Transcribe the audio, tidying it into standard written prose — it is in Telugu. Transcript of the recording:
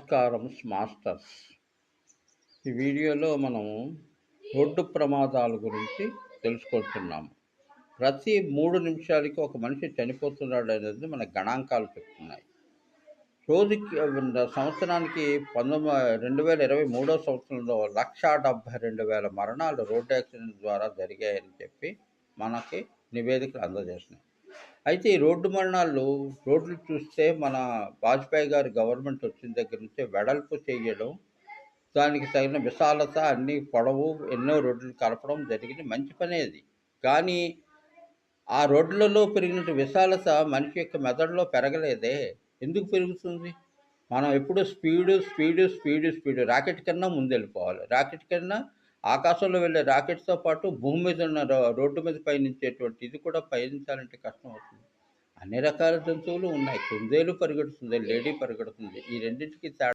నమస్కారం మాస్టర్స్. ఈ వీడియోలో మనము రోడ్డు ప్రమాదాల గురించి తెలుసుకుంటున్నాము. ప్రతి 3 నిమిషాలకి ఒక మనిషి చనిపోతున్నాడు అనేది మన గణాంకాలు చెప్తున్నాయి. రోజుకి సంవత్సరానికి 2023 సంవత్సరంలో 1,72,000 మరణాలు రోడ్డు యాక్సిడెంట్ ద్వారా జరిగాయని చెప్పి మనకి నివేదికలు అందజేస్తున్నాయి. అయితే ఈ రోడ్డు మరణాలు రోడ్లు చూస్తే మన వాజ్పేయి గారి గవర్నమెంట్ వచ్చిన దగ్గర నుంచి వెడల్పు చేయడం, దానికి తగిన విశాలత అన్నీ పొడవు ఎన్నో రోడ్లు కలపడం జరిగింది. మంచి పనే అది. కానీ ఆ రోడ్లలో పెరిగినట్టు విశాలత మనిషి యొక్క మెదడులో పెరగలేదే. ఎందుకు పెరుగుతుంది? మనం ఎప్పుడూ స్పీడు రాకెట్ కన్నా ముందెళ్ళిపోవాలి. రాకెట్ కన్నా ఆకాశంలో వెళ్ళే రాకెట్‌తో పాటు భూమి మీద ఉన్న రోడ్డు మీద పయనించేటువంటి ఇది కూడా పయనించాలంటే కష్టమవుతుంది. అన్ని రకాల జంతువులు ఉన్నాయి. కుందేలు పరిగెడుతుంది, లేడీ పరిగెడుతుంది. ఈ రెండిటికి తేడా